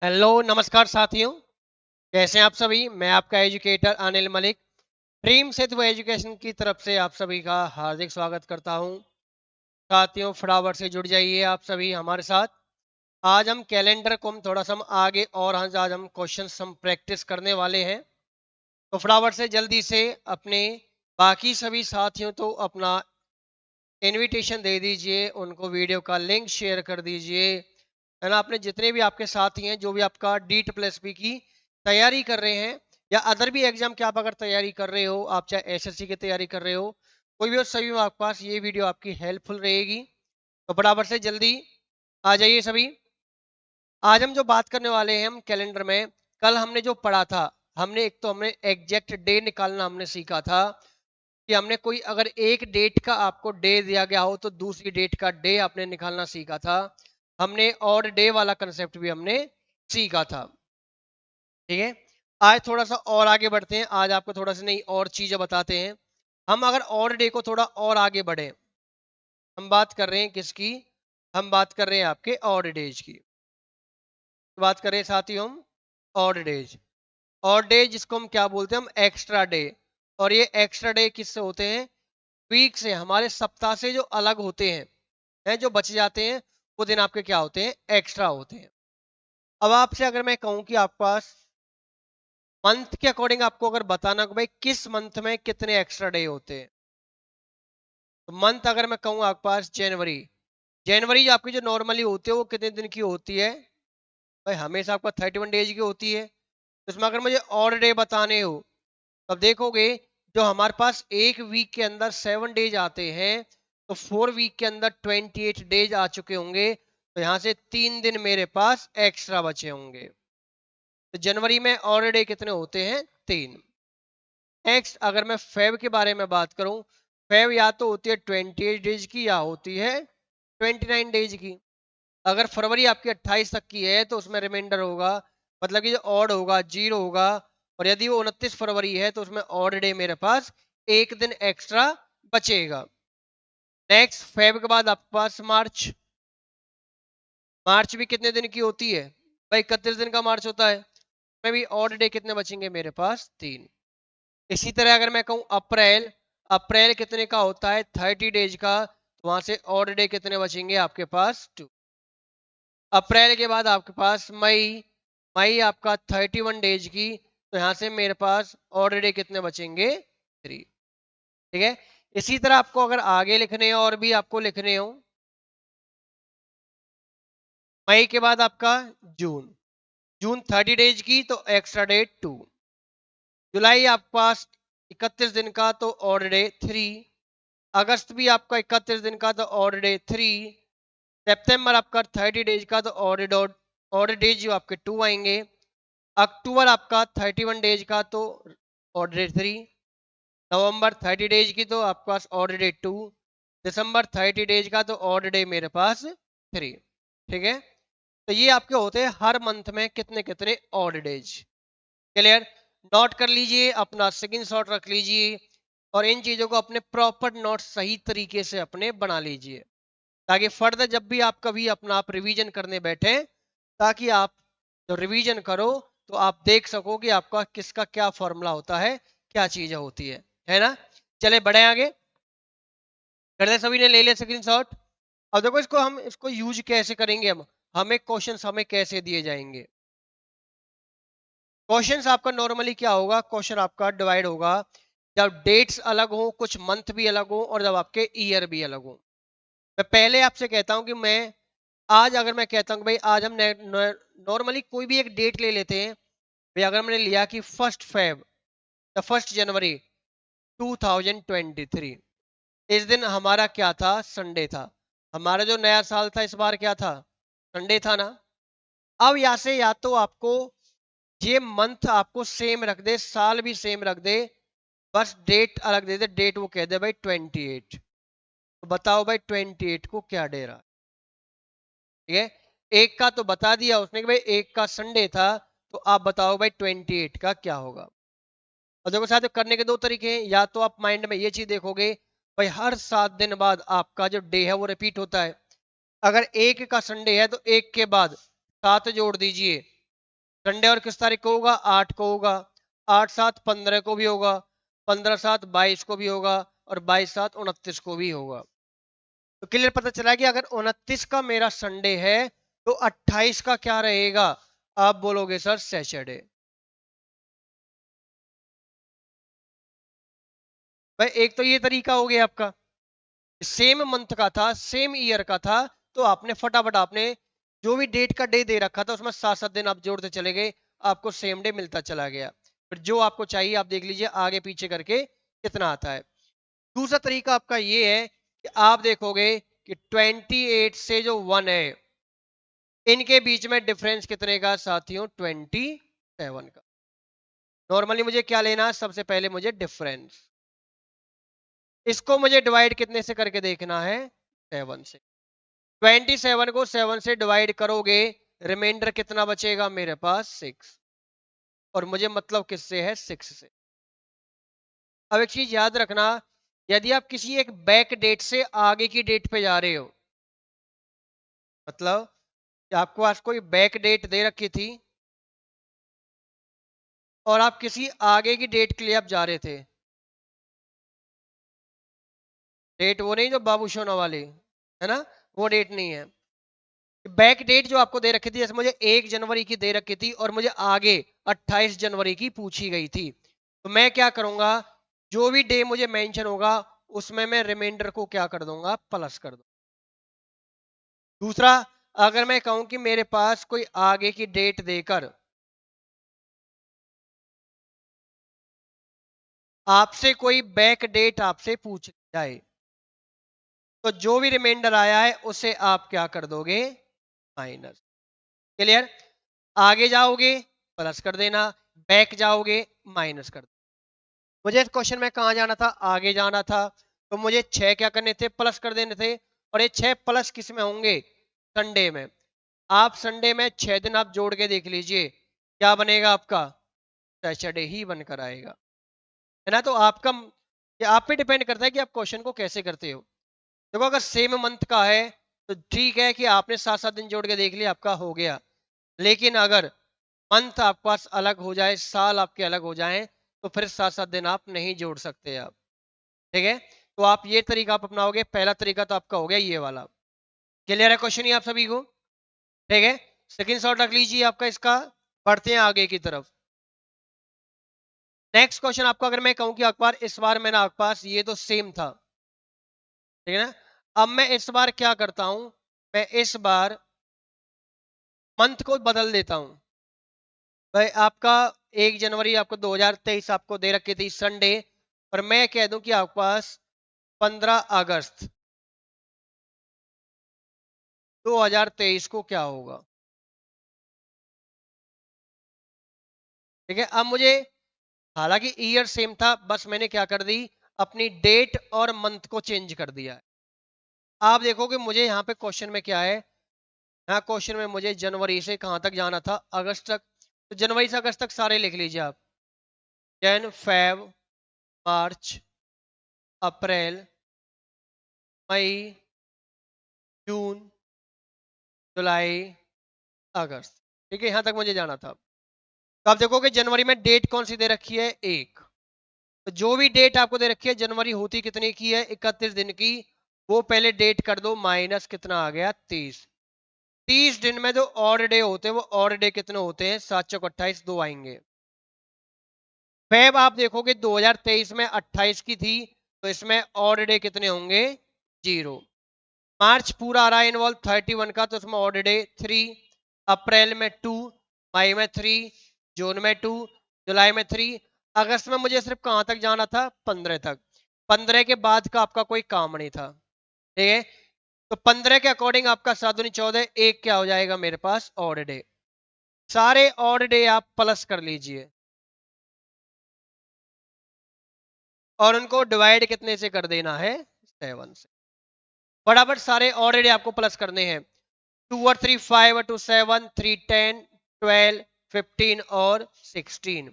Hello नमस्कार साथियों। कैसे हैं आप सभी। मैं आपका एजुकेटर अनिल मलिक ड्रीम सेतु एजुकेशन की तरफ से आप सभी का हार्दिक स्वागत करता हूं। साथियों फटाफट से जुड़ जाइए आप सभी हमारे साथ। आज हम कैलेंडर को हम थोड़ा सा हम आगे और आज हम क्वेश्चन हम प्रैक्टिस करने वाले हैं। तो फटाफट से जल्दी से अपने बाकी सभी साथियों तो अपना इनविटेशन दे दीजिए, उनको वीडियो का लिंक शेयर कर दीजिए, है ना। अपने जितने भी आपके साथी हैं जो भी आपका DEET+B की तैयारी कर रहे हैं या अदर भी एग्जाम की आप अगर तैयारी कर रहे हो, आप चाहे SSC की तैयारी कर रहे हो, कोई भी हो, सभी में आपके पास ये वीडियो आपकी हेल्पफुल रहेगी। तो फटाफट से जल्दी आ जाइए सभी। आज हम जो बात करने वाले हैं हम कैलेंडर में, कल हमने जो पढ़ा था, हमने एक तो हमने एग्जैक्ट डे निकालना हमने सीखा था कि हमने कोई अगर एक डेट का आपको डे दिया गया हो तो दूसरी डेट का डे आपने निकालना सीखा था। हमने और डे वाला कंसेप्ट भी हमने सीखा था। ठीक है, आज थोड़ा सा और आगे बढ़ते हैं। आज आपको थोड़ा सा नई और चीजें बताते हैं। हम अगर और डे को थोड़ा और आगे बढ़े, हम बात कर रहे हैं किसकी, हम बात कर रहे हैं आपके और डेज की बात कर रहे हैं साथियों हम। और डेज, और डे जिसको हम क्या बोलते हैं, हम एक्स्ट्रा डे। और ये एक्स्ट्रा डे किससे होते हैं, वीक से, हमारे सप्ताह से जो अलग होते हैं जो बच जाते हैं, वो दिन आपके क्या होते हैं, एक्स्ट्रा होते हैं। अब आपसे अगर मैं कहूं कि आपके पास मंथ के अकॉर्डिंग आपको अगर बताना कि भाई किस मंथ में कितने एक्स्ट्रा डे होते हैं, तो मंथ अगर मैं कहूँ आपके पास जनवरी, जनवरी आपकी जो नॉर्मली होती है वो कितने दिन की होती है, भाई हमेशा आपका 31 डेज की होती है। तो इसमें अगर मुझे और डे बताने हो, तब देखोगे जो हमारे पास एक वीक के अंदर 7 डेज आते हैं, तो 4 वीक के अंदर 28 डेज आ चुके होंगे। तो यहाँ से 3 दिन मेरे पास एक्स्ट्रा बचे होंगे। तो जनवरी में और डे कितने होते हैं, 3। नेक्स्ट अगर मैं फेब के बारे में बात करूं, फेब या तो होती है 28 डेज की या होती है 29 डेज की। अगर फरवरी आपकी 28 तक की है तो उसमें रिमाइंडर होगा, मतलब कि जो ऑड होगा 0 होगा। और यदि वो 29 फरवरी है तो उसमें ऑड डे मेरे पास एक दिन एक्स्ट्रा बचेगा। नेक्स्ट फेब के बाद आपके पास मार्च, मार्च भी कितने दिन की होती है, भाई 31 दिन का मार्च होता है। में भी ऑड डे कितने बचेंगे मेरे पास, 3। इसी तरह अगर मैं कहूँ अप्रैल, अप्रैल कितने का होता है, 30 डेज का, तो वहां से ऑड डे कितने बचेंगे आपके पास, 2। अप्रैल के बाद आपके पास मई, मई आपका 31 डेज की, तो यहाँ से मेरे पास ऑड डे कितने बचेंगे, 3। ठीक है, इसी तरह आपको अगर आगे लिखने हो और भी आपको लिखने हो, मई के बाद आपका जून, जून 30 डेज की तो एक्स्ट्रा डे 2। जुलाई आपके पास 31 दिन का तो ऑड डे 3। अगस्त भी आपका 31 दिन का तो ऑड डे 3। सितंबर आपका 30 डेज का तो ऑड डेज जो आपके 2 आएंगे। अक्टूबर आपका 31 डेज का तो ऑड डे 3। नवंबर 30 डेज की तो आपके पास ऑड डे 2। दिसंबर 30 डेज का तो ऑड डे मेरे पास 3। ठीक है, तो ये आपके होते हैं हर मंथ में कितने कितने ऑड डेज। क्लियर, नोट कर लीजिए, अपना स्क्रीनशॉट रख लीजिए और इन चीजों को अपने प्रॉपर नोट सही तरीके से अपने बना लीजिए, ताकि फर्दर जब भी आप कभी अपना आप रिवीजन करने बैठे, ताकि आप जो रिवीजन करो तो आप देख सको कि आपका किसका क्या फॉर्मूला होता है, क्या चीजें होती है ना। चले बढ़े आगे, करते सभी ने ले लिया स्क्रीनशॉट। अब देखो इसको हम इसको यूज कैसे करेंगे, हम हमें क्वेश्चंस हमें कैसे दिए जाएंगे। क्वेश्चंस आपका नॉर्मली क्या होगा, क्वेश्चन आपका डिवाइड होगा जब डेट्स अलग हो, कुछ मंथ भी अलग हो और जब आपके ईयर भी अलग हो। मैं पहले आपसे कहता हूं कि मैं आज अगर मैं कहता हूं कि भाई आज हम नॉर्मली कोई भी एक डेट ले लेते हैं, भाई अगर हमने लिया कि 1 फेब या 1 जनवरी 2023, इस दिन हमारा क्या था, संडे था। हमारा जो नया साल था इस बार क्या था, संडे था ना। अब यहाँ से या तो आपको ये मंथ आपको सेम रख दे, साल भी सेम रख दे, बस डेट अलग दे दे, डेट वो कह दे भाई 28। तो बताओ भाई 28 को क्या डे रहा, ठीक है। एक का तो बता दिया उसने कि भाई एक का संडे था, तो आप बताओ भाई 28 का क्या होगा। और देखो साथियों करने के दो तरीके हैं, या तो आप माइंड में ये चीज देखोगे भाई हर 7 दिन बाद आपका जो डे है वो रिपीट होता है। अगर एक का संडे है तो एक के बाद 7 जोड़ दीजिए, संडे और किस तारीख को होगा? 8 को होगा। 8 7 15 को भी होगा, 15 7 22 को भी होगा और 22 7 29 को भी होगा। तो क्लियर पता चला कि अगर 29 का मेरा संडे है तो 28 का क्या रहेगा? आप बोलोगे सर सैटरडे। भाई एक तो ये तरीका हो गया आपका, सेम मंथ का था, सेम ईयर का था, तो आपने फटाफट आपने जो भी डेट का डे दे रखा था उसमें 7 7 दिन आप जोड़ते चले गए, आपको सेम डे मिलता चला गया। फिर जो आपको चाहिए आप देख लीजिए आगे पीछे करके कितना आता है। दूसरा तरीका आपका ये है कि आप देखोगे कि 28 से जो 1 है इनके बीच में डिफरेंस कितने का साथियों? 27 का। नॉर्मली मुझे क्या लेना है? सबसे पहले मुझे डिफरेंस, इसको मुझे डिवाइड कितने से करके देखना है? 7 से। 27 को 7 से डिवाइड करोगे, रिमाइंडर कितना बचेगा मेरे पास? 6। और मुझे मतलब किससे है? 6 से। अब एक चीज याद रखना, यदि आप किसी एक बैक डेट से आगे की डेट पे जा रहे हो, मतलब कि आपको आज कोई बैक डेट दे रखी थी और आप किसी आगे की डेट के लिए आप जा रहे थे, डेट वो नहीं जो बाबू सोना वाली है ना, वो डेट नहीं है। बैक डेट जो आपको दे रखी थी, जैसे मुझे 1 जनवरी की दे रखी थी और मुझे आगे 28 जनवरी की पूछी गई थी, तो मैं क्या करूंगा? जो भी डे मुझे मेंशन होगा उसमें मैं रिमाइंडर को क्या कर दूंगा? प्लस कर दूंगा। दूसरा, अगर मैं कहूं कि मेरे पास कोई आगे की डेट देकर आपसे कोई बैक डेट आपसे पूछ जाए, तो जो भी रिमाइंडर आया है उसे आप क्या कर दोगे? माइनस। क्लियर? आगे जाओगे प्लस कर देना, बैक जाओगे माइनस कर देना। मुझे इस क्वेश्चन में कहा जाना था? आगे जाना था, तो मुझे 6 क्या करने थे? प्लस कर देने थे। और ये 6 प्लस किस में होंगे? संडे में। आप संडे में 6 दिन आप जोड़ के देख लीजिए, क्या बनेगा आपका? सैटरडे ही बनकर आएगा, है ना। तो आपका ये आप पे डिपेंड करता है कि आप क्वेश्चन को कैसे करते हो। देखो अगर सेम मंथ का है तो ठीक है कि आपने 7 7 दिन जोड़ के देख लिया, आपका हो गया। लेकिन अगर मंथ आपके पास अलग हो जाए, साल आपके अलग हो जाए, तो फिर 7 7 दिन आप नहीं जोड़ सकते आप। ठीक है, तो आप ये तरीका आप अपनाओगे। पहला तरीका तो आपका हो गया ये वाला। क्लियर है क्वेश्चन ये आप सभी को? ठीक है, सेकंड शॉट रख लीजिए आपका इसका। बढ़ते हैं आगे की तरफ। नेक्स्ट क्वेश्चन आपको अगर मैं कहूं कि अखबार इस बार मेरा आपके पास ये तो सेम था, ठीक है ना। अब मैं इस बार क्या करता हूं? मैं इस बार मंथ को बदल देता हूं। भाई आपका 1 जनवरी आपको 2023 आपको दे रखी थी संडे, और मैं कह दूं कि आपके पास 15 अगस्त 2023 को क्या होगा? ठीक है, अब मुझे हालांकि ईयर सेम था, बस मैंने क्या कर दी? अपनी डेट और मंथ को चेंज कर दिया है। आप देखोगे मुझे यहाँ पे क्वेश्चन में क्या है? यहाँ क्वेश्चन में मुझे जनवरी से कहां तक जाना था? अगस्त तक। तो जनवरी से अगस्त तक सारे लिख लीजिए आप। जन, फेब, मार्च, अप्रैल, मई, जून, जुलाई, अगस्त। ठीक है, यहां तक मुझे जाना था। तो आप देखोगे जनवरी में डेट कौन सी दे रखी है? 1। तो जो भी डेट आपको दे रखी है, जनवरी होती कितने की है? 31 दिन की। वो पहले डेट कर दो, माइनस कितना आ गया? 30। 30 दिन में जो ऑड डे होते हैं वो ऑड डे कितने होते हैं? 7 चौक 28, 2 आएंगे। फेब आप देखोगे 2023 में 28 की थी, तो इसमें ऑड डे कितने होंगे? 0। मार्च पूरा आ रहा है इन्वॉल्व 31 का, तो उसमें ऑड डे 3। अप्रैल में 2, मई में 3, जून में 2, जुलाई में 3। अगस्त में मुझे सिर्फ कहां तक जाना था? 15 तक। 15 के बाद का आपका कोई काम नहीं था। ठीक है, तो 15 के अकॉर्डिंग आपका 7 दूनी 14, एक क्या हो जाएगा मेरे पास? Odd day. सारे ऑड डे आप प्लस कर लीजिए और उनको डिवाइड कितने से कर देना है? 7 से। फटाफट सारे ऑड डे आपको प्लस करने हैं। 2 और 3 5 और 2 7, 3 10, 12, 15 और 16।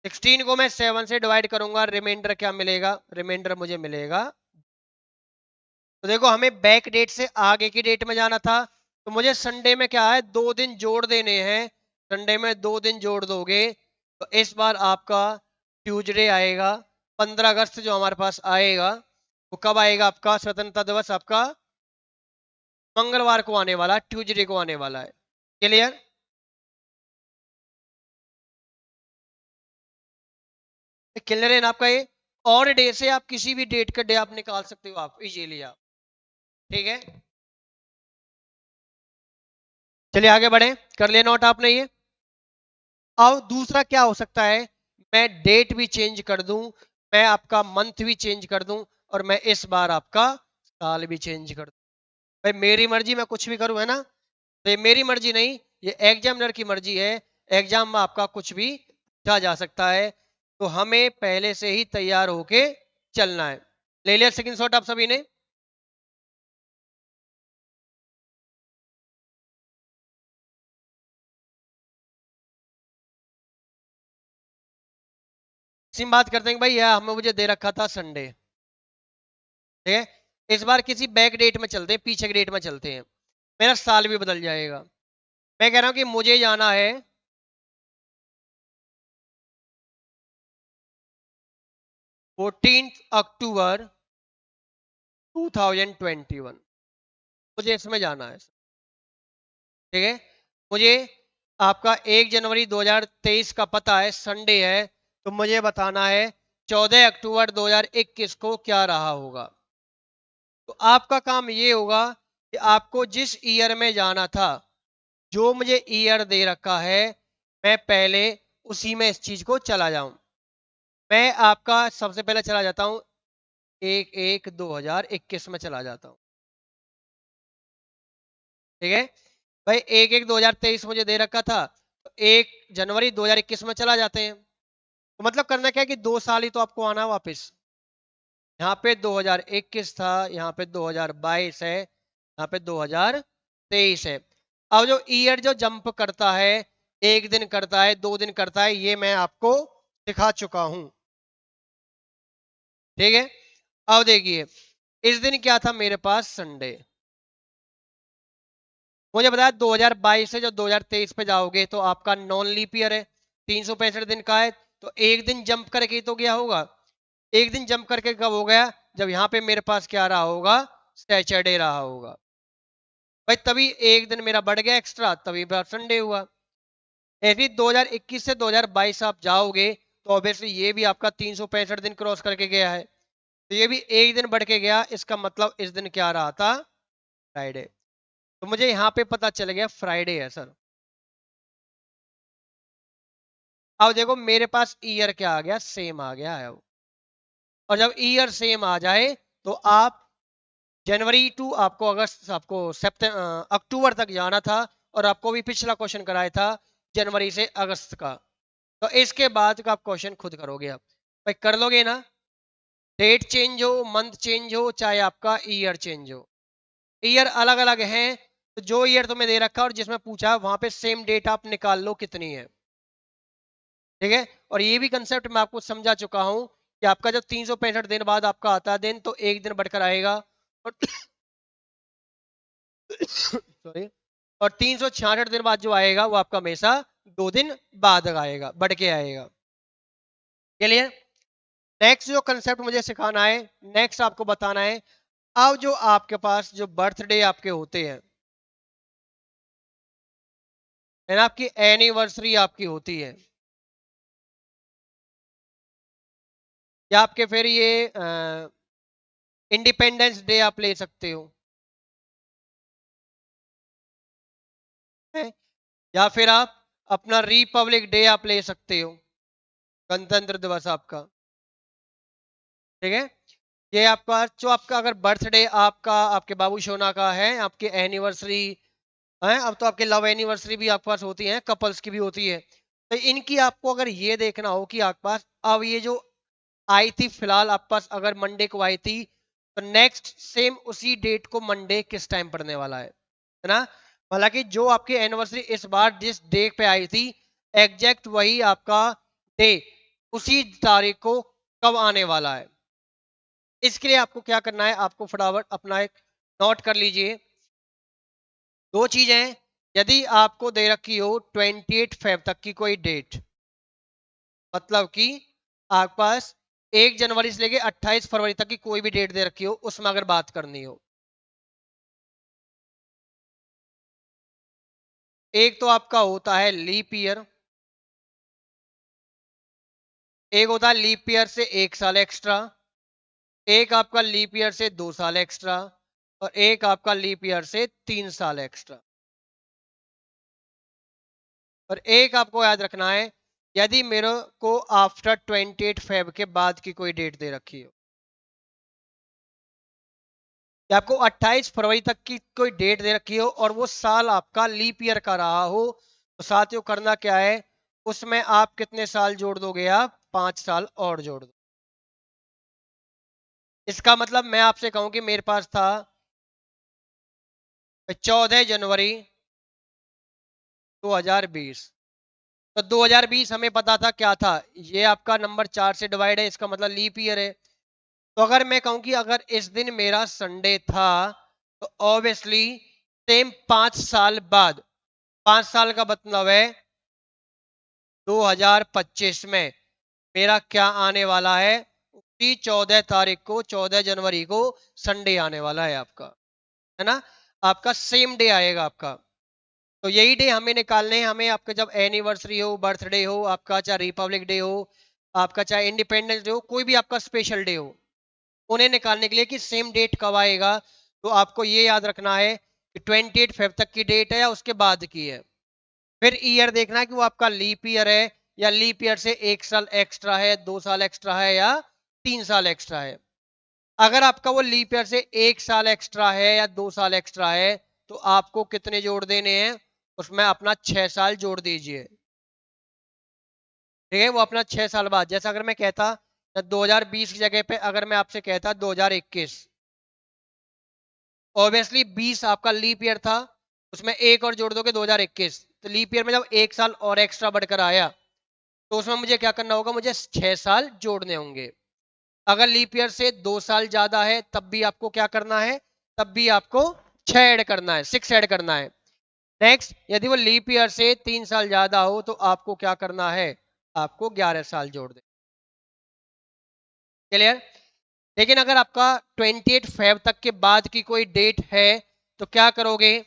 16 को मैं 7 से डिवाइड करूंगा, रिमाइंडर क्या मिलेगा? रिमाइंडर मुझे मिलेगा। तो देखो हमें बैक डेट से आगे की डेट में जाना था, तो मुझे संडे में क्या है? 2 दिन जोड़ देने हैं। संडे में 2 दिन जोड़ दोगे तो इस बार आपका ट्यूसडे आएगा। 15 अगस्त जो हमारे पास आएगा वो कब आएगा? आपका स्वतंत्रता दिवस आपका मंगलवार को आने वाला, ट्यूसडे को आने वाला है। क्लियर? क्लियर है ना आपका ये? और डे से आप किसी भी डेट का डे आप निकाल सकते हो आप इजीली आप। ठीक है, चलिए आगे बढ़े। कर लिया नोट आपने ये? अब दूसरा क्या हो सकता है, मैं डेट भी चेंज कर दूं, मैं आपका मंथ भी चेंज कर दूं, और मैं इस बार आपका साल भी चेंज कर दूं। भाई मेरी मर्जी, मैं कुछ भी करूं, है ना? तो ये मेरी मर्जी नहीं, ये एग्जामिनर की मर्जी है। एग्जाम में आपका कुछ भी पूछा जा सकता है, तो हमें पहले से ही तैयार होके चलना है। ले लिया स्क्रीनशॉट आप सभी ने? सिम बात करते हैं कि भाई यह हमें मुझे दे रखा था संडे। ठीक है, इस बार किसी बैक डेट में चलते हैं, पीछे के डेट में चलते हैं, मेरा साल भी बदल जाएगा। मैं कह रहा हूं कि मुझे जाना है 14 अक्टूबर 2021, मुझे इसमें जाना है। ठीक है, मुझे आपका 1 जनवरी 2023 का पता है, संडे है, तो मुझे बताना है 14 अक्टूबर 2021 को क्या रहा होगा। तो आपका काम ये होगा कि आपको जिस ईयर में जाना था, जो मुझे ईयर दे रखा है, मैं पहले उसी में इस चीज को चला जाऊं। मैं आपका सबसे पहले चला जाता हूं 1/1/2021 में चला जाता हूं। ठीक है भाई, 1/1/2023 मुझे दे रखा था, तो 1 जनवरी 2021 में चला जाते हैं। तो मतलब करना क्या है कि 2 साल ही तो आपको आना वापस। यहाँ पे 2021 था, यहाँ पे 2022 है, यहाँ पे 2023 है। अब जो ईयर जो जंप करता है, 1 दिन करता है, 2 दिन करता है, ये मैं आपको सिखा चुका हूं। ठीक है, अब देखिए इस दिन क्या था मेरे पास, संडे। मुझे बताया 2022 से जो 2023 पे जाओगे तो आपका नॉन लीप ईयर है, 365 दिन का है, तो 1 दिन जंप करके ही तो गया होगा। 1 दिन जंप करके कब हो गया? जब यहाँ पे मेरे पास क्या रहा होगा, सैटरडे रहा होगा। भाई तभी 1 दिन मेरा बढ़ गया एक्स्ट्रा, तभी मेरा संडे हुआ। ऐसे 2021 से 2022 आप जाओगे तो ऑब्वियसली ये भी आपका 365 दिन क्रॉस करके गया है, तो ये भी 1 दिन बढ़ के गया। इसका मतलब इस दिन क्या रहा था, फ्राइडे। तो मुझे यहाँ पे पता चल गया फ्राइडे है सर। अब देखो मेरे पास ईयर क्या आ गया, सेम आ गया है। और जब ईयर सेम आ जाए तो आप जनवरी टू आपको अगस्त, आपको अक्टूबर तक जाना था, और आपको भी पिछला क्वेश्चन कराया था जनवरी से अगस्त का। तो इसके बाद का आप क्वेश्चन खुद करोगे आप। भाई कर लोगे ना? डेट चेंज हो, मंथ चेंज हो, चाहे आपका ईयर चेंज हो, ईयर अलग अलग हैं, तो जो ईयर तुम्हें दे रखा है और जिसमें पूछा वहां पे सेम डेट आप निकाल लो कितनी है। ठीक है, और ये भी कंसेप्ट मैं आपको समझा चुका हूं कि आपका जब 365 दिन बाद आपका आता है दिन, तो 1 दिन बढ़कर आएगा, और सॉरी, और 366 दिन बाद जो आएगा वो आपका हमेशा 2 दिन बाद आएगा, बढ़ के आएगा। क्लियर? नेक्स्ट जो कंसेप्ट मुझे सिखाना है, नेक्स्ट आपको बताना है, अब जो आपके पास जो बर्थडे आपके होते हैं, है ना, आपकी एनिवर्सरी आपकी होती है, या आपके फिर ये इंडिपेंडेंस डे आप ले सकते हो, है? या फिर आप अपना रिपब्लिक डे आप ले सकते हो, गणतंत्र दिवस आपका। ठीक है, ये आपका जो आपका अगर बर्थडे आपका आपके बाबू सोना का है, आपकी एनिवर्सरी है, अब तो आपके लव एनिवर्सरी भी आपके पास होती है, कपल्स की भी होती है, तो इनकी आपको अगर ये देखना हो कि आपके पास अब ये जो आई थी फिलहाल आपके पास अगर मंडे को आई थी, तो नेक्स्ट सेम उसी डेट को मंडे किस टाइम पड़ने वाला है ना? हालांकि जो आपकी एनिवर्सरी इस बार जिस डे पे आई थी, एग्जैक्ट वही आपका डे उसी तारीख को कब आने वाला है। इसके लिए आपको क्या करना है, आपको फटाफट अपना एक नोट कर लीजिए। दो चीजें हैं, यदि आपको दे रखी हो 28 फेब तक की कोई डेट, मतलब कि आपके पास 1 जनवरी से लेके 28 फरवरी तक की कोई भी डेट दे रखी हो, उसमें अगर बात करनी हो, एक तो आपका होता है लीप ईयर, एक होता है लीप ईयर से 1 साल एक्स्ट्रा, एक आपका लीप ईयर से 2 साल एक्स्ट्रा, और एक आपका लीप ईयर से 3 साल एक्स्ट्रा। और एक आपको याद रखना है, यदि मेरे को आफ्टर 28 फेब के बाद की कोई डेट दे रखी हो, या आपको 28 फरवरी तक की कोई डेट दे रखी हो और वो साल आपका लीप ईयर का रहा हो, तो साथियों करना क्या है, उसमें आप कितने साल जोड़ दोगे, आप 5 साल और जोड़ दो। इसका मतलब मैं आपसे कहूं कि मेरे पास था 14 जनवरी 2020, तो 2020 हमें पता था क्या था, ये आपका नंबर 4 से डिवाइड है, इसका मतलब लीप ईयर है। तो अगर मैं कहूं कि अगर इस दिन मेरा संडे था, तो ऑब्वियसली सेम 5 साल बाद, 5 साल का मतलब है 2025 में मेरा क्या आने वाला है, उसी 14 तारीख को, 14 जनवरी को संडे आने वाला है आपका, है ना, आपका सेम डे आएगा आपका। तो यही डे हमें निकालने हैं, हमें आपका जब एनिवर्सरी हो, बर्थडे हो आपका, चाहे रिपब्लिक डे हो आपका, चाहे इंडिपेंडेंस डे हो, कोई भी आपका स्पेशल डे हो, उन्हें निकालने के लिए कि सेम डेट कब आएगा, तो आपको ये याद रखना है कि 28 फेब तक की डेट है या उसके बाद की है। फिर ईयर देखना है कि वो आपका लीप ईयर है, या लीप ईयर से 1 साल एक्स्ट्रा है, 2 साल एक्स्ट्रा है, या 3 साल एक्स्ट्रा है। अगर आपका वो लीप ईयर से 1 साल एक्स्ट्रा है या 2 साल एक्स्ट्रा है, तो आपको कितने जोड़ देने हैं, उसमें अपना 6 साल जोड़ दीजिए। ठीक है, वो अपना 6 साल बाद, जैसा अगर मैं कहता 2020 की जगह पे अगर मैं आपसे कहता 2021, ऑब्वियसली 20 आपका लीप ईयर था, उसमें एक और जोड़ दोगे 2021, तो लीप ईयर में जब 1 साल और एक्स्ट्रा बढ़कर आया, तो उसमें मुझे क्या करना होगा, मुझे 6 साल जोड़ने होंगे। अगर लीप ईयर से 2 साल ज्यादा है, तब भी आपको क्या करना है, तब भी आपको 6 ऐड करना है, 6 ऐड करना है। नेक्स्ट, यदि वो लीप ईयर से 3 साल ज्यादा हो, तो आपको क्या करना है, आपको 11 साल जोड़ दे। क्लियर। लेकिन अगर आपका 28 फेब तक के बाद की कोई डेट है, तो क्या करोगे,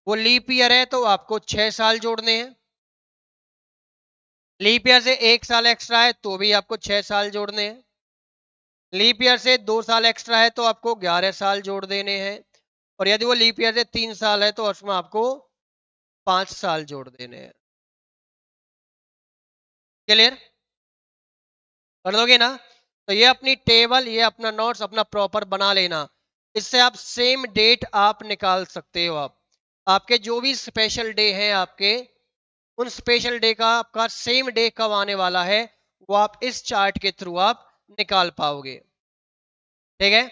वो लीप ईयर है तो आपको 6 साल जोड़ने हैं, लीप ईयर से 1 साल एक्स्ट्रा है तो भी आपको 6 साल जोड़ने हैं, लीप ईयर से 2 साल एक्स्ट्रा है तो आपको 11 साल जोड़ देने हैं, और यदि वो लीप ईयर से 3 साल है तो उसमें आपको 5 साल जोड़ देने हैं। क्लियर, कर दोगे ना। तो ये अपनी टेबल, ये अपना नोट्स अपना प्रॉपर बना लेना, इससे आप सेम डेट आप निकाल सकते हो। आप आपके जो भी स्पेशल डे हैं आपके, उन स्पेशल डे का आपका सेम डे कब आने वाला है, वो आप इस चार्ट के थ्रू आप निकाल पाओगे। ठीक है,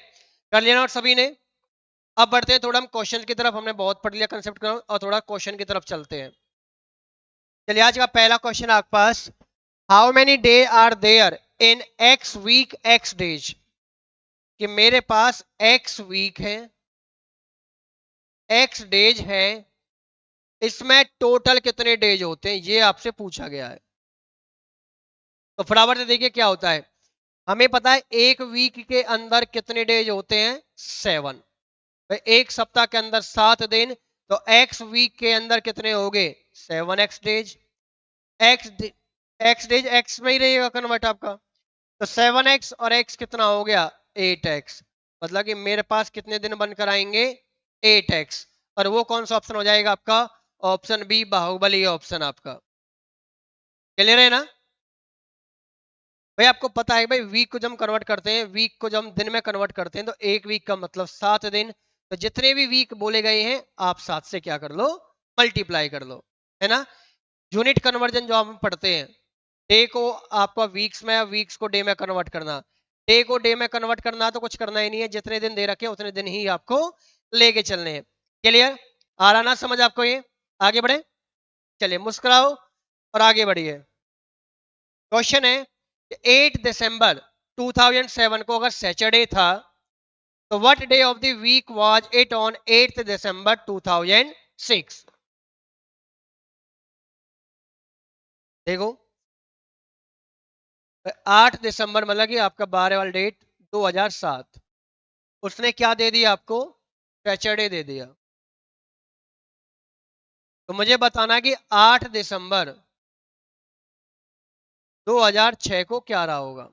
कर लिया नोट सभी ने। अब बढ़ते हैं थोड़ा हम क्वेश्चन की तरफ, हमने बहुत पढ़ लिया कंसेप्ट का, और थोड़ा क्वेश्चन की तरफ चलते हैं। चलिए, आज का पहला क्वेश्चन आपके पास, how many day are there in X week X days, कि मेरे पास एक्स वीक है, एक्स डेज है, इसमें टोटल कितने डेज होते हैं, ये आपसे पूछा गया है। तो फटाफट से देखिए क्या होता है, हमें पता है एक वीक के अंदर कितने डेज होते हैं, 7। एक सप्ताह के अंदर 7 दिन, तो एक्स वीक के अंदर कितने हो गए, 7 x days. X x days x में ही रहेगा कन्वर्ट आपका, तो 7 एक्स और एक्स कितना हो गया, 8 एक्स। मतलब कि मेरे पास कितने दिन बनकर आएंगे, 8 एक्स। और वो कौन सा ऑप्शन हो जाएगा आपका, ऑप्शन बी, बाहुबली ऑप्शन आपका। क्लियर है ना भाई, आपको पता है भाई, वीक को जब हम कन्वर्ट करते हैं, वीक को जब हम दिन में कन्वर्ट करते हैं, तो एक वीक का मतलब 7 दिन, तो जितने भी वीक बोले गए हैं आप 7 से क्या कर लो, मल्टीप्लाई कर लो, है ना। यूनिट कन्वर्जन जो हम पढ़ते हैं, डे को आपका वीक्स में, वीक्स को डे में कन्वर्ट करना, डे को डे में कन्वर्ट करना, तो कुछ करना ही नहीं है, जितने दिन दे रखे उतने दिन ही आपको लेके चलने हैं। क्लियर, आ रहा ना समझ आपको ये, आगे बढ़े। चलिए, मुस्कुराओ और आगे बढ़िए। क्वेश्चन है, 8 दिसंबर 2007 को अगर सैटरडे था, तो what day of the week was it on 8 December 2006। देखो 8 दिसंबर मतलब कि आपका 12 वाला डेट 2007, उसने क्या दे दिया आपको, सैटरडे दे दिया। तो मुझे बताना कि 8 दिसंबर 2006 को क्या रहा होगा।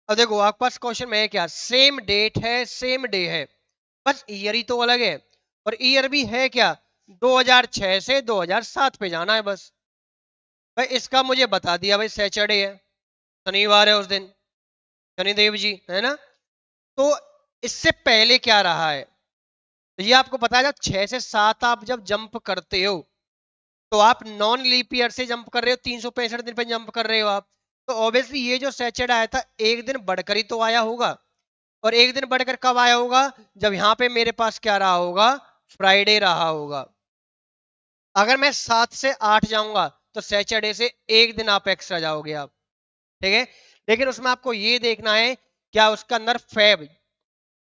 अब देखो आपके पास क्वेश्चन में है क्या, सेम डेट है सेम डे है, बस ईयर ही तो अलग है, और ईयर भी है क्या 2006 से 2007 पे जाना है बस। भाई इसका मुझे बता दिया भाई सैटरडे है, शनिवार है उस दिन, शनिदेव जी है ना। तो इससे पहले क्या रहा है, तो ये आपको पता है जब 6 से 7 आप जब जंप करते हो तो आप नॉन लीप ईयर से जंप कर रहे हो, 365 दिन पे जंप कर रहे हो आप। तो ऑब्वियसली ये जो सैटरडे आया था एक दिन बढ़कर ही तो आया होगा, और एक दिन बढ़कर कब आया होगा, जब यहाँ पे मेरे पास क्या रहा होगा, फ्राइडे रहा होगा। अगर मैं 7 से 8 जाऊंगा तो सैटरडे से एक दिन आप एक्स्ट्रा जाओगे आप, ठीक है। लेकिन उसमें आपको ये देखना है क्या उसका अंदर फेब,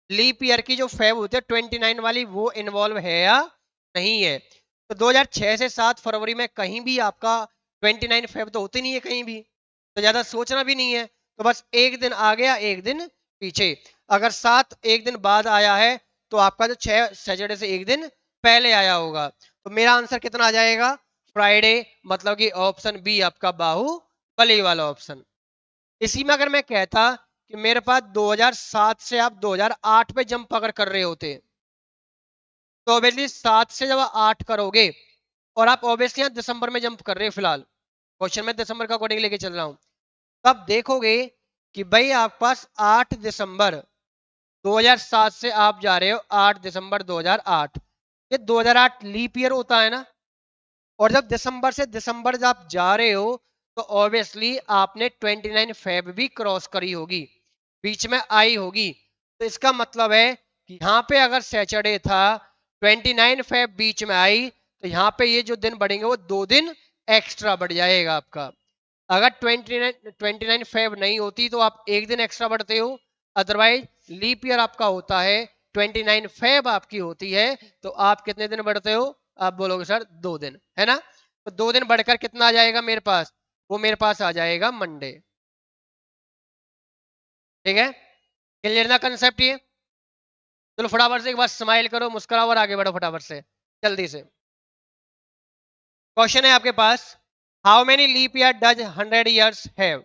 लीप ईयर की जो फेब होती है 29 वाली, वो इन्वॉल्व है या नहीं है। तो 2006 से 7 फरवरी में कहीं भी आपका 29 फेब तो होती नहीं है कहीं भी, तो ज्यादा सोचना भी नहीं है। तो बस एक दिन आ गया एक दिन पीछे, अगर 7 एक दिन बाद आया है तो आपका जो 6 सैटरडे से एक दिन पहले आया होगा। तो मेरा आंसर कितना आ जाएगा, फ्राइडे, मतलब कि ऑप्शन बी आपका बाहुबली वाला ऑप्शन। इसी में अगर मैं कहता कि मेरे पास 2007 से आप 2008 पे जंप अगर कर रहे होते, तो ऑब्वियसली 7 से जब 8 करोगे, और आप ऑब्वियसली यहाँ दिसंबर में जंप कर रहे हो, फिलहाल क्वेश्चन में दिसंबर का अकॉर्डिंग लेके चल रहा हूं, तो आप देखोगे कि भाई आपके पास 8 दिसंबर 2007 से आप जा रहे हो 8 दिसंबर 2008, ये 2008 लीप ईयर होता है ना। और जब दिसंबर से दिसंबर जब आप जा रहे हो तो ऑब्वियसली आपने 29 फेब भी क्रॉस करी होगी, बीच में आई होगी। तो इसका मतलब है कि यहाँ पे अगर सैटरडे था, 29 फेब बीच में आई, तो यहाँ पे ये जो दिन बढ़ेंगे वो 2 दिन एक्स्ट्रा बढ़ जाएगा आपका। अगर 29 फेब नहीं होती तो आप एक दिन एक्स्ट्रा बढ़ते हो, अदरवाइज लीप ईयर आपका होता है 29 फेब आपकी होती है, तो आप कितने दिन बढ़ते हो, आप बोलोगे सर 2 दिन, है ना। तो 2 दिन बढ़कर कितना आ जाएगा मेरे पास, वो मेरे पास आ जाएगा मंडे, ठीक है। क्लियर ना कंसेप्ट ये। चलो फटाफट से एक बार स्माइल करो, मुस्कुराओ और आगे बढ़ो फटाफट से, जल्दी से। क्वेश्चन है आपके पास, how many leap year does 100 years have,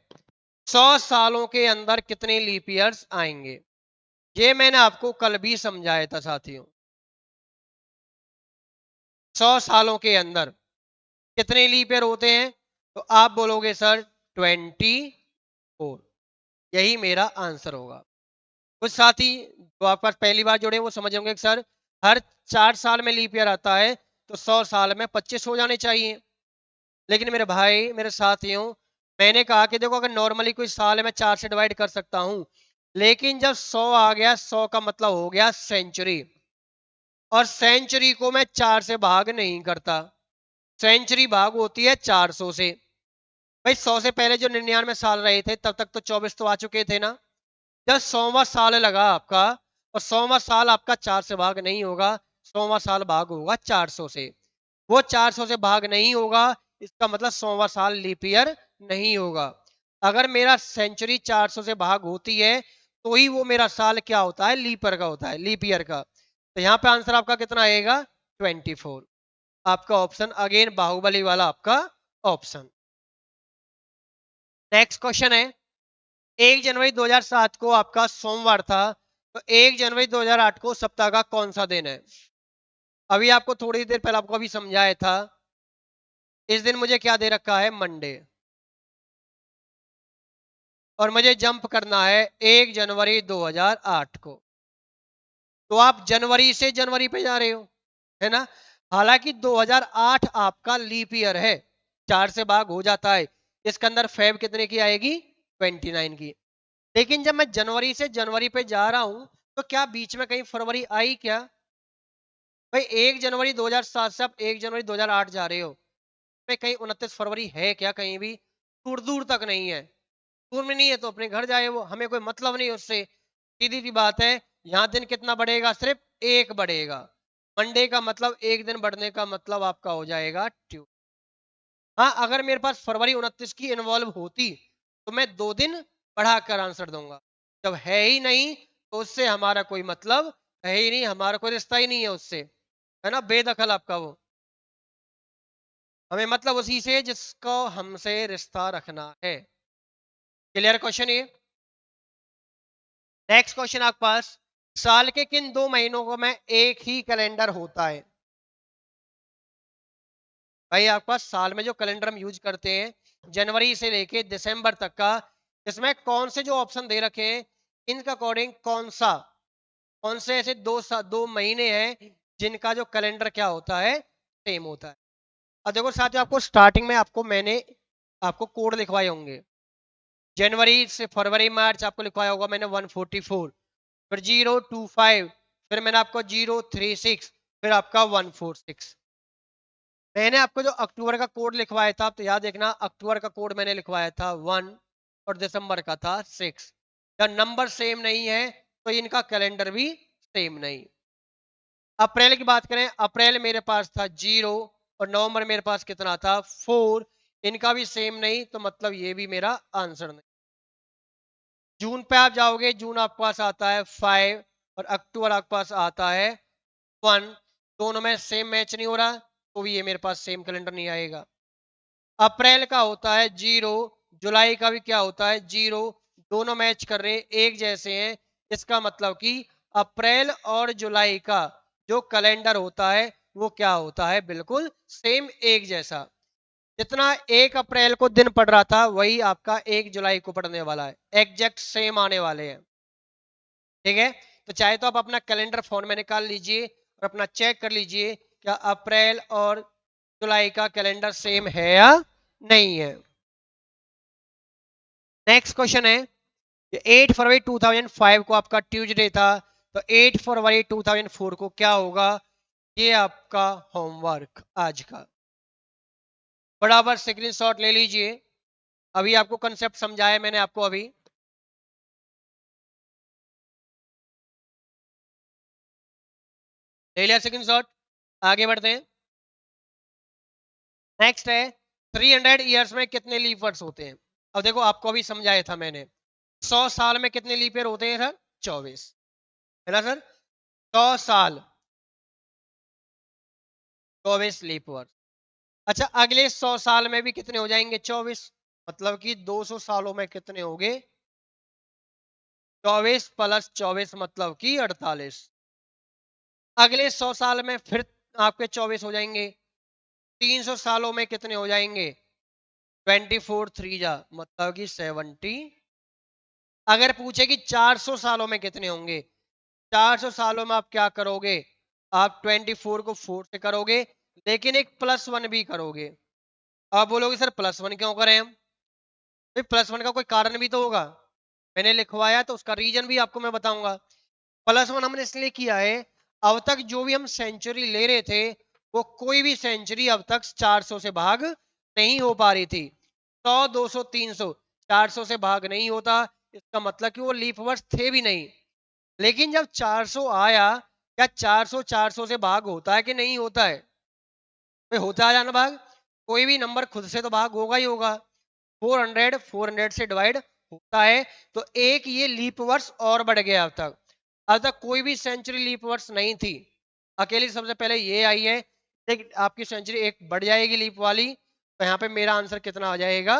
100 सालों के अंदर कितने लीप ईयर्स आएंगे। ये मैंने आपको कल भी समझाया था साथियों, 100 सालों के अंदर कितने लीप ईयर होते हैं, तो आप बोलोगे सर 24, यही मेरा आंसर होगा। कुछ साथी जो आपके पास पहली बार जुड़े वो समझ होंगे कि सर हर 4 साल में लीप ईयर आता है, तो 100 साल में 25 हो जाने चाहिए। लेकिन मेरे भाई मेरे साथियों, मैंने कहा कि देखो अगर नॉर्मली कोई साल है मैं 4 से डिवाइड कर सकता हूं, लेकिन जब 100 आ गया, 100 का मतलब हो गया सेंचुरी, और सेंचुरी को मैं 4 से भाग नहीं करता, सेंचुरी भाग होती है 400 से। भाई 100 से पहले जो 99 साल रहे थे तब तक तो 24 तो आ चुके थे ना। जब 100वां साल लगा आपका, और 100वां साल आपका 4 से भाग नहीं होगा, 100वां साल भाग होगा 400 से, वो 400 से भाग नहीं होगा, इसका मतलब 100वां साल लीप ईयर नहीं होगा। अगर मेरा सेंचुरी 400 से भाग होती है तो ही वो मेरा साल क्या होता है, लीप ईयर का होता है, लीप ईयर का। तो यहाँ पे आंसर आपका कितना आएगा, 24, आपका ऑप्शन अगेन बाहुबली वाला आपका ऑप्शन। नेक्स्ट क्वेश्चन है, 1 जनवरी 2007 को आपका सोमवार था, तो 1 जनवरी 2008 को सप्ताह का कौन सा दिन है। अभी आपको थोड़ी देर पहले आपको अभी समझाया था, इस दिन मुझे क्या दे रखा है, मंडे, और मुझे जंप करना है 1 जनवरी 2008 को। तो आप जनवरी से जनवरी पे जा रहे हो, है ना। हालांकि 2008 आपका लीप ईयर है, 4 से भाग हो जाता है, इसके अंदर फेब कितने की आएगी, 29 की। लेकिन जब मैं जनवरी से जनवरी पे जा रहा हूं तो क्या बीच में कहीं फरवरी आई क्या, भाई 1 जनवरी 2007 से आप 1 जनवरी 2008 जा रहे हो, में कहीं 29 फरवरी है क्या, कहीं भी दूर दूर तक नहीं है। दूर में नहीं है तो अपने घर जाए, वो हमें कोई मतलब नहीं उससे, सीधी सी बात है। यहाँ दिन कितना बढ़ेगा, सिर्फ एक बढ़ेगा, मंडे का मतलब एक दिन बढ़ने का मतलब आपका हो जाएगा ट्यूसडे। हाँ, अगर मेरे पास फरवरी 29 की इन्वॉल्व होती तो मैं 2 दिन बढ़ाकर आंसर दूंगा। जब है ही नहीं तो उससे हमारा कोई मतलब है ही नहीं, हमारा कोई रिश्ता ही नहीं है उससे, है ना, बेदखल आपका वो। हमें मतलब उसी से जिसको हमसे रिश्ता रखना है। क्लियर क्वेश्चन ये। नेक्स्ट क्वेश्चन आपके पास, साल के किन 2 महीनों को में एक ही कैलेंडर होता है? भाई आपके पास साल में जो कैलेंडर हम यूज करते हैं जनवरी से लेके दिसंबर तक का, इसमें कौन से जो ऑप्शन दे रखे हैं इनका अकॉर्डिंग कौन से ऐसे 2 महीने हैं जिनका जो कैलेंडर क्या होता है, सेम होता है। अब देखो साथियों, आपको स्टार्टिंग में मैंने आपको कोड लिखवाए होंगे। जनवरी से फरवरी मार्च आपको लिखवाया होगा मैंने 144, फिर 025, फिर मैंने आपको 036, फिर आपका 146। मैंने आपको जो अक्टूबर का कोड लिखवाया था, तो याद देखना अक्टूबर का कोड मैंने लिखवाया था 1 और दिसंबर का था 6। जब नंबर सेम नहीं है तो इनका कैलेंडर भी सेम नहीं। अप्रैल की बात करें, अप्रैल मेरे पास था 0 और नवंबर मेरे पास कितना था 4, इनका भी सेम नहीं, तो मतलब ये भी मेरा आंसर नहीं। जून पे आप जाओगे, जून आपके पास आता है 5 और अक्टूबर आपके पास आता है 1, दोनों में सेम मैच नहीं हो रहा तो भी ये मेरे पास सेम कैलेंडर नहीं आएगा। अप्रैल का होता है 0, जुलाई का भी क्या होता है 0, दोनों मैच कर रहे हैं, एक जैसे हैं, इसका मतलब कि अप्रैल और जुलाई का जो कैलेंडर होता है वो क्या होता है, बिल्कुल सेम एक जैसा। जितना 1 अप्रैल को दिन पड़ रहा था वही आपका 1 जुलाई को पड़ने वाला है, एग्जैक्ट सेम आने वाले हैं। ठीक है, तो चाहे तो आप अपना कैलेंडर फोन में निकाल लीजिए और अपना चेक कर लीजिए क्या अप्रैल और जुलाई का कैलेंडर सेम है या नहीं है। नेक्स्ट क्वेश्चन है, 8 फरवरी 2005 को आपका ट्यूसडे था, तो 8 फरवरी 2004 को क्या होगा, ये आपका होमवर्क आज का। बराबर स्क्रीनशॉट ले लीजिए, अभी आपको कंसेप्ट समझाया मैंने आपको अभी। ले लिया स्क्रीनशॉट, आगे बढ़ते हैं। नेक्स्ट है, 300 ईयर्स में कितने लीप वर्ष होते हैं? अब देखो आपको अभी समझाया था मैंने, 100 साल में कितने लीप ईयर होते हैं सर? 24, है ना सर? 100 साल 24 लीप वर्ष। अच्छा, अगले 100 साल में भी कितने हो जाएंगे? 24, मतलब कि 200 सालों में कितने हो गए? 24 प्लस 24 मतलब कि 48। अगले 100 साल में फिर आपके 24 हो जाएंगे, 300 सालों में कितने हो जाएंगे? 24 3 जा मतलब कि 70। अगर पूछे कि 400 सालों में कितने होंगे, 400 सालों में आप क्या करोगे? आप 24 को 4 से करोगे, लेकिन एक +1 भी करोगे। आप बोलोगे सर +1 क्यों करें हम? भाई +1 का कोई कारण भी तो होगा, मैंने लिखवाया तो उसका रीजन भी आपको मैं बताऊंगा। +1 हमने इसलिए किया है, अब तक जो भी हम सेंचुरी ले रहे थे वो कोई भी सेंचुरी अब तक 400 से भाग नहीं हो पा रही थी। 100 200 300 400 से भाग नहीं होता, इसका मतलब कि वो लीप वर्ष थे भी नहीं। लेकिन जब 400 आया, क्या 400 400 से भाग होता है कि नहीं होता है? भाई होता है ना भाग, कोई भी नंबर खुद से तो भाग होगा ही होगा। 400 से डिवाइड होता है, तो एक ये लीप वर्ष और बढ़ गया। अब तक कोई भी सेंचुरी लीप वर्ष नहीं थी, अकेली सबसे पहले ये आई है। लेकिन आपकी सेंचुरी एक बढ़ जाएगी लीप वाली, तो यहाँ पे मेरा आंसर कितना आ जाएगा?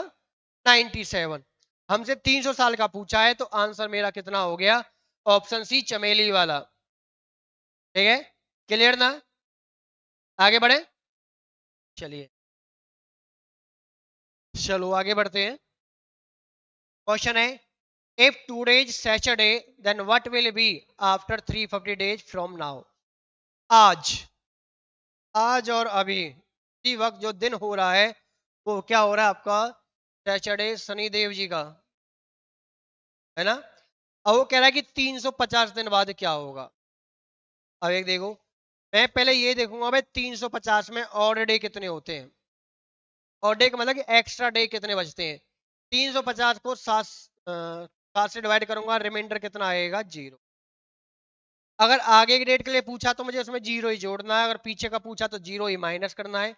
97। हमसे 300 साल का पूछा है तो आंसर मेरा कितना हो गया? ऑप्शन सी चमेली वाला। ठीक है, क्लियर ना? आगे बढ़े, चलिए चलो आगे बढ़ते हैं। क्वेश्चन है, if today is Saturday then what will be after 350 days from now? आज, आज और अभी इसी वक्त जो दिन हो रहा है वो क्या हो रहा है आपका? सैटरडे, शनिदेव जी का, है ना? अब वो कह रहा है कि 350 दिन बाद क्या होगा। अब एक देखो, मैं पहले ये देखूंगा भाई 350 में और डे कितने होते हैं, और डे का मतलब कि एक्स्ट्रा डे कितने बचते हैं। 350 को 7 से डिवाइड करूंगा, रिमाइंडर कितना आएगा? 0। अगर आगे की डेट के लिए पूछा तो मुझे उसमें 0 ही जोड़ना है, अगर पीछे का पूछा तो 0 ही माइनस करना है।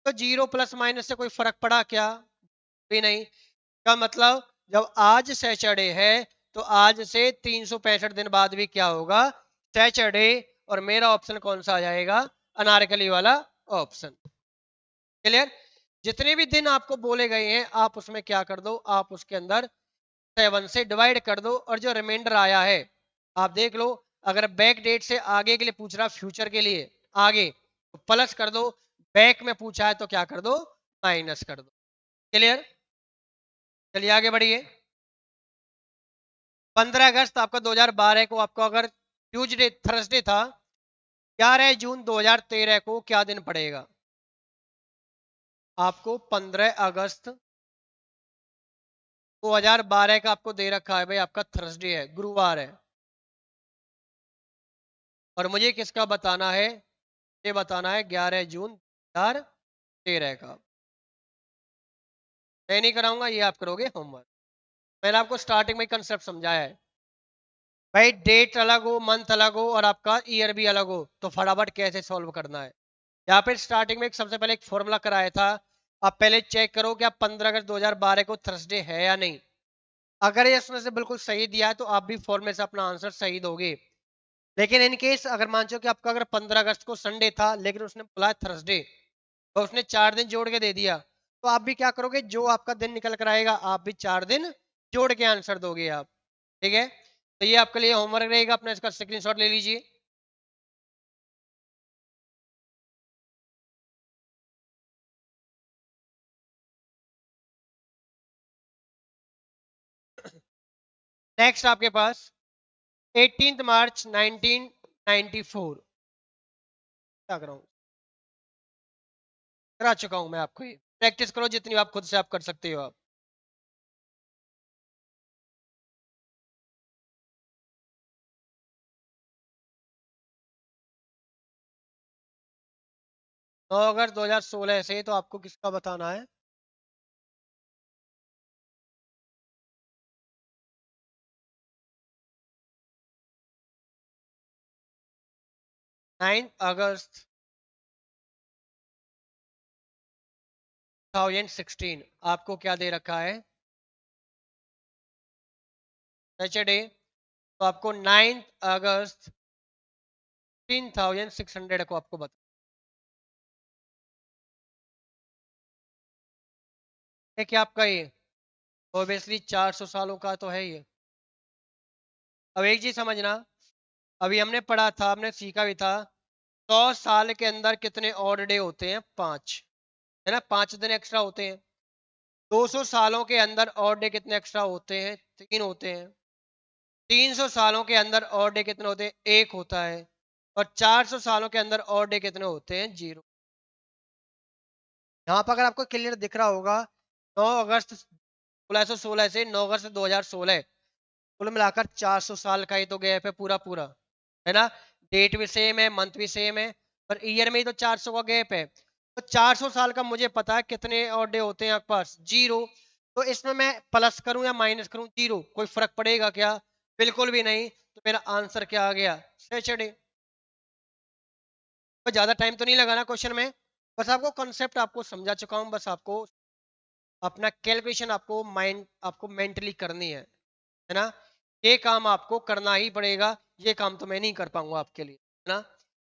तो जीरो प्लस माइनस से कोई फर्क पड़ा क्या? भी नहीं। का मतलब जब आज सैटरडे है तो आज से 365 दिन बाद भी क्या होगा? सैटरडे। और मेरा ऑप्शन कौन सा आ जाएगा? अनारकली वाला ऑप्शन। क्लियर? जितने भी दिन आपको बोले गए हैं आप उसमें क्या कर दो, आप उसके अंदर 7 से डिवाइड कर दो और जो रिमाइंडर आया है आप देख लो। अगर बैक डेट से आगे के लिए पूछ रहा, फ्यूचर के लिए आगे, तो प्लस कर दो। बैक में पूछा है तो क्या कर दो? माइनस कर दो। क्लियर? चलिए आगे बढ़िए। 15 अगस्त आपका 2012 को आपको अगर ट्यूजडे थर्सडे था, 11 जून 2013 को क्या दिन पड़ेगा? आपको 15 अगस्त 2012 का आपको दे रखा है भाई, आपका थर्सडे है, गुरुवार है। और मुझे किसका बताना है? ये बताना है 11 जून 2013 का। मैं नहीं कराऊंगा, ये आप करोगे होमवर्क। मैंने आपको स्टार्टिंग में कंसेप्ट समझाया है भाई, डेट अलग हो, मंथ अलग हो और आपका ईयर भी अलग हो तो फटाफट कैसे सॉल्व करना है। यहाँ पे स्टार्टिंग में सबसे पहले एक फॉर्मूला कराया था। आप पहले चेक करो कि आप 15 अगस्त 2012 को थर्सडे है या नहीं। अगर ये उसमें से बिल्कुल सही दिया है तो आप भी फॉर्मूले से अपना आंसर सही दोगे। लेकिन इन केस अगर मान लो कि आपका अगर 15 अगस्त को संडे था लेकिन उसने बोला थर्सडे, तो उसने 4 दिन जोड़ के दे दिया, तो आप भी क्या करोगे? जो आपका दिन निकल कर आएगा आप भी 4 दिन जोड़ के आंसर दोगे आप। ठीक है? तो ये आपके लिए होमवर्क रहेगा, अपना इसका स्क्रीनशॉट ले लीजिए। नेक्स्ट आपके पास 18 मार्च 1994। क्या कराऊं? करा चुका हूं मैं आपको, ये प्रैक्टिस करो जितनी आप खुद से आप कर सकते हो आप। 9 अगस्त 2016 से तो आपको किसका बताना है? 9 अगस्त 2016 आपको क्या दे रखा है? सैटरडे। तो आपको 9 अगस्त 1600 को आपको बता, है कि आपका ये ऑब्वियसली 400 सालों का तो है ये। अब एक चीज समझना, अभी हमने पढ़ा था, हमने सीखा भी था, 100 साल के अंदर कितने ऑड डे होते हैं? 5, है ना? 5 दिन एक्स्ट्रा होते हैं। 200 सालों के अंदर ऑड डे कितने एक्स्ट्रा होते हैं? 3 होते हैं। 300 सालों के अंदर ऑड डे कितने होते हैं? 1 होता है। और 400 सालों के अंदर ऑड डे कितने होते हैं? 0। यहाँ पर अगर आपको क्लियर दिख रहा होगा, 9 अगस्त 1916 से 9 अगस्त 2016, कुल मिलाकर 400 साल का ही तो गैप है पूरा पूरा, है ना? डेट भी सेम है, मंथ भी सेम है, पर ईयर में ही तो 400 का गैप है। तो 400 साल का मुझे पता है कितने और डे होते हैं आपके पास? 0। तो इसमें मैं प्लस करूं या माइनस करूं? 0। कोई फर्क पड़ेगा क्या? बिल्कुल भी नहीं। तो मेरा आंसर क्या आ गया? सैटरडे। तो ज्यादा टाइम तो नहीं लगाना क्वेश्चन में, बस आपको कॉन्सेप्ट आपको समझा चुका हूं, बस आपको अपना कैलकुलेशन आपको माइंड आपको मेंटली करनी है ना? ये काम आपको करना ही पड़ेगा, ये काम तो मैं नहीं कर पाऊंगा आपके लिए, है ना?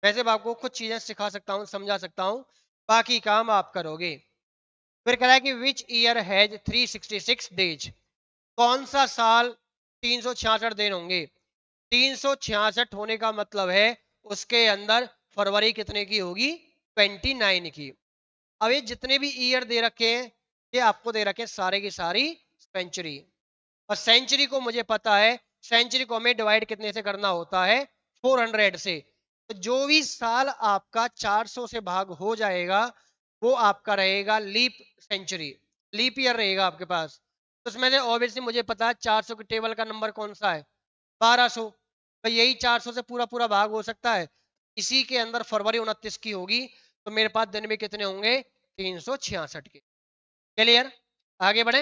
वैसे मैं आपको कुछ चीजें सिखा सकता हूँ, समझा सकता हूँ, बाकी काम आप करोगे। फिर कह रहा है कि विच ईयर हैज 366 डेज? कौन सा साल 366 दिन होंगे? 366 होने का मतलब है उसके अंदर फरवरी कितने की होगी? 29 की। अब ये जितने भी ईयर दे रखे हैं ये आपको दे रखे हैं सारे की सारी सेंचुरी। और सेंचुरी को मुझे पता है, सेंचुरी को हमें डिवाइड कितने से करना होता है? 400 से। तो जो भी साल आपका 400 से भाग हो जाएगा वो आपका रहेगा लीप सेंचुरी, लीप ईयर रहेगा आपके पास। तो उसमें से ऑब्वियसली मुझे पता है 400 के टेबल का नंबर कौन सा है? 1200। तो यही 400 से पूरा पूरा भाग हो सकता है, इसी के अंदर फरवरी 29 की होगी। तो मेरे पास दिन में कितने होंगे? 366 के। क्लियर? आगे बढ़े,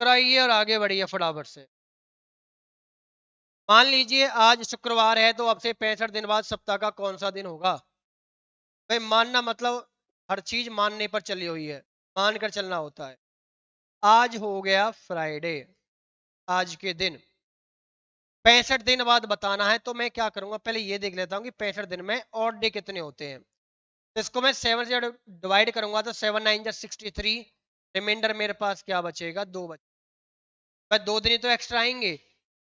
कराइए और आगे बढ़िए फटाफट से। मान लीजिए आज शुक्रवार है तो अब से 65 दिन बाद सप्ताह का कौन सा दिन होगा? भाई मानना मतलब हर चीज मानने पर चली हुई है, मानकर चलना होता है। आज हो गया फ्राइडे, आज के दिन 65 दिन बाद बताना है, तो मैं क्या करूंगा, पहले ये देख लेता हूँ कि 65 दिन में और डे कितने होते हैं। तो इसको मैं 7 से डिवाइड करूंगा तो 7 9 जा 63, रिमाइंडर मेरे पास क्या बचेगा, 2 बचे। मैं 2 दिन ही तो एक्स्ट्रा आएंगे,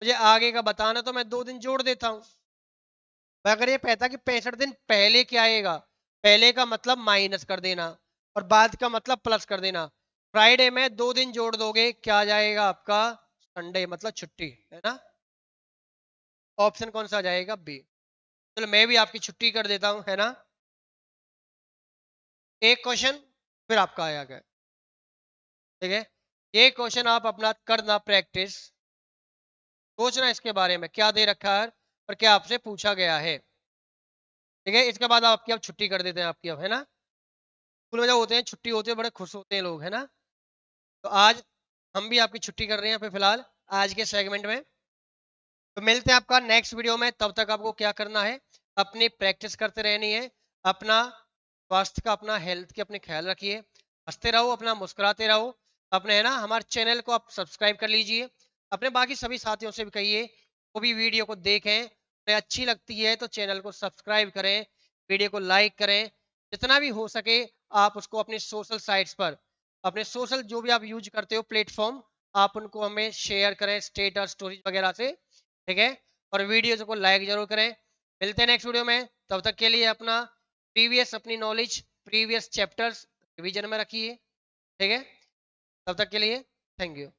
मुझे आगे का बताना तो मैं 2 दिन जोड़ देता हूँ। अगर ये कहता कि 65 दिन पहले क्या आएगा, पहले का मतलब माइनस कर देना और बाद का मतलब प्लस कर देना। फ्राइडे में 2 दिन जोड़ दोगे, क्या आ जाएगा आपका, संडे मतलब छुट्टी, है ना। ऑप्शन कौन सा आ जाएगा, बी। चलो मैं भी आपकी छुट्टी कर देता हूं, है ना। एक क्वेश्चन फिर आपका आया गया, ठीक है। ये क्वेश्चन आप अपना करना प्रैक्टिस, सोचना इसके बारे में क्या दे रखा है और क्या आपसे पूछा गया है, ठीक है। इसके बाद आपकी अब छुट्टी कर देते हैं आपकी, अब है ना। स्कूल में जब होते हैं छुट्टी होती है बड़े खुश होते हैं लोग, है ना। तो आज हम भी आपकी छुट्टी कर रहे हैं फिर फिलहाल आज के सेगमेंट में। तो मिलते हैं आपका नेक्स्ट वीडियो में, तब तक आपको क्या करना है, अपनी प्रैक्टिस करते रहनी है, अपना स्वास्थ्य का, अपना हेल्थ के अपने ख्याल रखिए, हंसते रहो, अपना मुस्कुराते रहो, अपने है ना हमारे चैनल को आप सब्सक्राइब कर लीजिए, अपने बाकी सभी साथियों से भी कहिए वो भी वीडियो को देखें, उन्हें अच्छी लगती है तो चैनल को सब्सक्राइब करें, वीडियो को लाइक करें, जितना भी हो सके आप उसको अपने सोशल साइट्स पर, अपने सोशल जो भी आप यूज करते हो प्लेटफॉर्म, आप उनको हमें शेयर करें स्टेटस स्टोरीज वगैरह से, ठीक है। और वीडियो को लाइक जरूर करें। मिलते हैं नेक्स्ट वीडियो में, तब तक के लिए अपना प्रीवियस अपनी नॉलेज प्रीवियस चैप्टर्स रिवीजन में रखिए, ठीक है। तब तक के लिए थैंक यू।